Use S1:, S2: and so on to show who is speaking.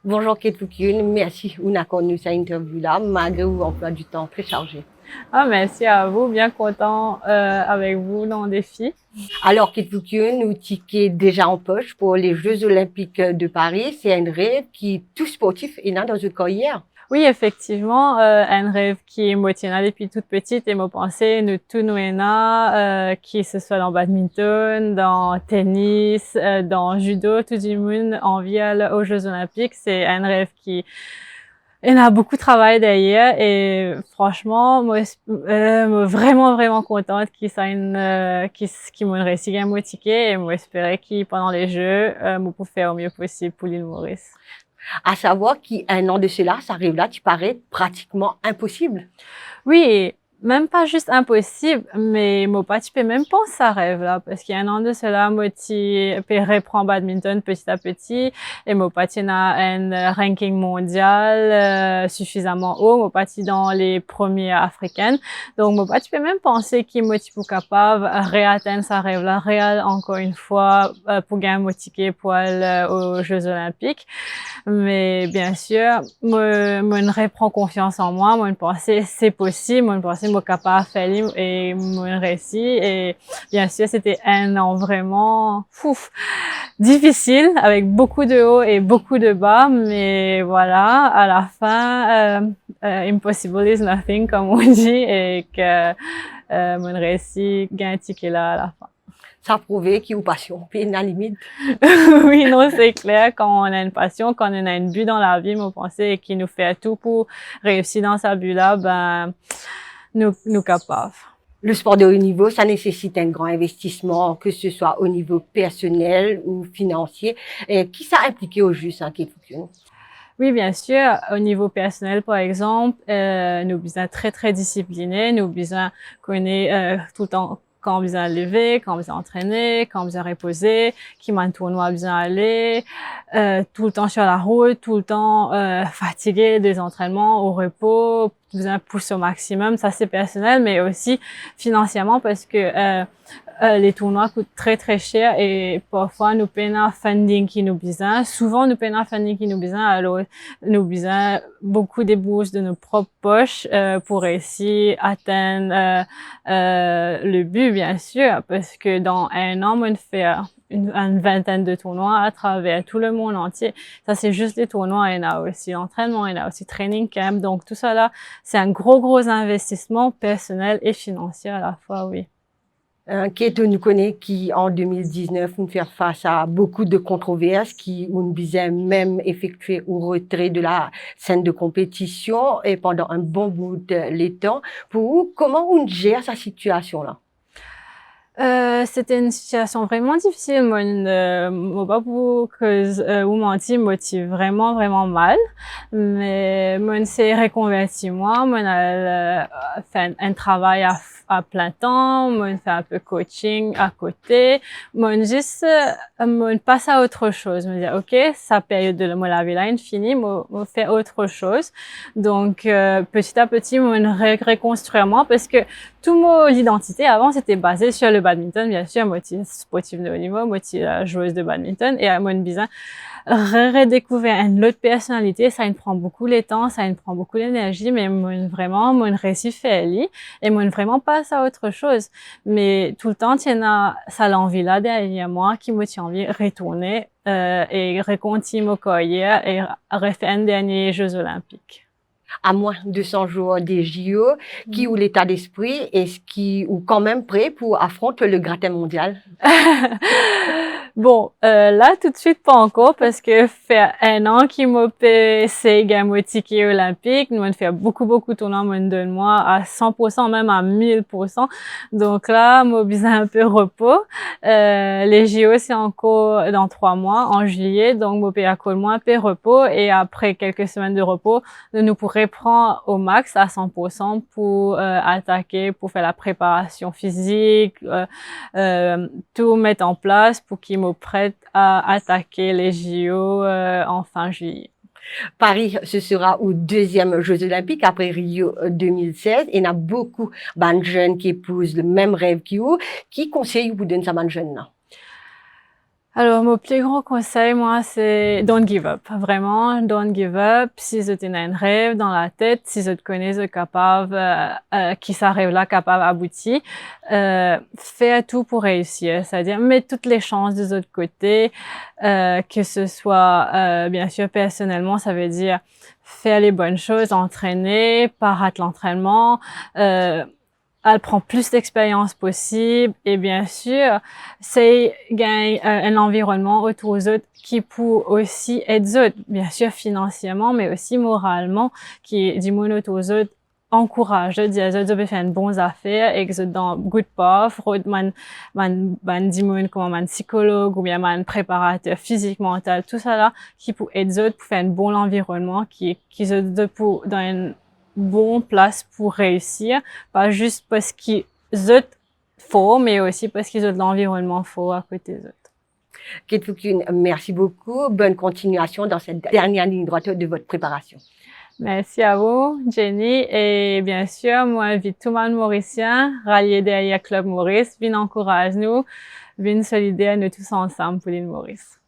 S1: Bonjour Kate Foukiun, merci on a connu cette interview-là, malgré votre emploi du temps très chargé.
S2: Ah, merci à vous, bien content avec vous dans le défi.
S1: Alors Kate Foukiun, nous ticket déjà en poche pour les Jeux Olympiques de Paris. C'est un rêve qui tout sportif est dans une carrière.
S2: Oui, effectivement, un rêve qui me tient depuis toute petite et me pensée, nous tous nous qui ce soit dans badminton, dans tennis, dans judo, tout le monde en vient aux Jeux Olympiques. C'est un rêve qui il y a beaucoup de travail derrière et franchement, moi vraiment contente qu'il soit qui m'ont réussi à me ticket et moi espérer qu'il pendant les Jeux, me pour faire au mieux possible pour l'île Maurice.
S1: À savoir qu'un an de cela, ça arrive là, tu paraît pratiquement impossible.
S2: Oui, même pas juste impossible, mais moi pas, tu peux même penser à rêve là, parce qu'il y a un an de cela, moi tu peux reprendre badminton petit à petit, et moi pas, tu as un ranking mondial suffisamment haut, moi pas, tu dans les premiers africaines, donc moi pas, tu peux même penser qu'il moi tu peux capable de réatteindre sa rêve là, réel encore une fois pour gagner mon ticket pour aller aux Jeux Olympiques. Mais bien sûr, moi ne reprends confiance en moi, moi ne pensais c'est possible, moi ne pensais moi capable de faire et moi réussi et bien sûr c'était un an vraiment difficile avec beaucoup de hauts et beaucoup de bas, mais voilà à la fin impossible is nothing comme on dit et que moi réussi gagner un ticket là à la fin.
S1: Ça a prouvé qu'il y a une passion, puis une limite.
S2: Oui, non, c'est clair. Quand on a une passion, quand on a un but dans la vie, mon pensée, et qui nous fait tout pour réussir dans sa but-là, ben, nous capables.
S1: Le sport de haut niveau, ça nécessite un grand investissement, que ce soit au niveau personnel ou financier. Et qui ça impliqué au juste, hein, Kate Foukiun?
S2: Oui, bien sûr. Au niveau personnel, par exemple, nous besoin très disciplinés, nous besoin qu'on est tout le temps quand on besoin lever, quand on besoin entraîner, quand on besoin reposer, qui m'a un tournoi besoin aller, tout le temps sur la route, tout le temps fatigué des entraînements au repos, besoin pousser au maximum. Ça c'est personnel, mais aussi financièrement parce que les tournois coûtent très cher et parfois nous payons funding qui nous besoin. Souvent nous payons funding qui nous besoin, alors nous besoin beaucoup de bourses de nos propres poches pour réussir à atteindre le but bien sûr, parce que dans un an on fait une vingtaine de tournois à travers tout le monde entier. Ça c'est juste les tournois, il y en a aussi l'entraînement, il y en a aussi training camp, donc tout ça là c'est un gros investissement personnel et financier à la fois, oui.
S1: Kate nous connaît qui, en 2019, nous fait face à beaucoup de controverses qui nous disaient même effectuer au retrait de la scène de compétition et pendant un bon bout de temps. Pour vous, comment on gère sa situation-là?
S2: C'était une situation vraiment difficile. Moi pas pour que vous mentir, motive vraiment mal. Mais moi s'est reconverti moi. Moi fait un travail à plein temps. Moi fait un peu coaching à côté. Moi juste moi passe à autre chose. Me dire ok, sa période de moi la vie là est finie. Moi fait autre chose. Donc petit à petit moi reconstruire moi parce que tout mon identité avant c'était basé sur le badminton, bien sûr, moitié sportive de haut niveau, moitié joueuse de badminton, et à mon besoin redécouvrir une autre personnalité, ça me prend beaucoup de temps, ça me prend beaucoup d'énergie, mais mon récit fait lui, et mon vraiment passe à autre chose. Mais tout le temps, il y a ça l'envie là derrière moi qui me tient envie de retourner et recontinuer mon carrière et refaire un dernier Jeux Olympiques.
S1: À moins de 100 jours des JO, qui ou l'état d'esprit est-ce qui ou quand même prêt pour affronter le gratin mondial?
S2: Bon, là, tout de suite, pas encore, parce que fait un an qu'il m'a payé ces gammes tickets olympiques. Nous, on fait beaucoup de tournois, on donne moi à 100%, même à 1000%. Donc là, moi, besoin un peu repos. Les JO, c'est encore dans 3 mois, en juillet. Donc, moi, paye à col moins un peu repos. Et après quelques semaines de repos, nous pourrons prendre au max à 100% pour attaquer, pour faire la préparation physique, tout mettre en place pour qu'ils me prêtent à attaquer les JO en fin juillet.
S1: Paris, ce sera au deuxième Jeux Olympiques après Rio 2016. Il y en a beaucoup de jeunes qui épousent le même rêve que vous. Qui conseille vous donne ça, man jeune là?
S2: Alors, mon plus gros conseil, moi, c'est don't give up. Vraiment, don't give up. Si vous avez un rêve dans la tête, si vous connaissez capable, qui ça rêve là capable d'aboutir, faites tout pour réussir. C'est-à-dire, mettez toutes les chances de l'autre côté, que ce soit, bien sûr, personnellement, ça veut dire faire les bonnes choses, entraîner, pas rater l'entraînement, elle prend plus d'expérience possible et bien sûr, c'est gagner un environnement autour des autres qui peut aussi aider autres, bien sûr financièrement, mais aussi moralement, qui du monde autour des autres encourage de dire autres de faire une bonne affaire et que dans good path, man du monde comme un psychologue ou bien un préparateur physique, mental, tout ça là, qui peut aider autres pour faire un bon environnement, qui se pour dans une bonne place pour réussir, pas juste parce qu'ils autres faux, mais aussi parce qu'ils ont de l'environnement faux à côté des autres.
S1: Kate Fouquin, merci beaucoup. Bonne continuation dans cette dernière ligne droite de votre préparation.
S2: Merci à vous, Jenny. Et bien sûr, moi, j'invite tout le monde mauricien, rallier derrière Club Maurice, venez encourager nous, venez solidaire nous tous ensemble pour l'île Maurice.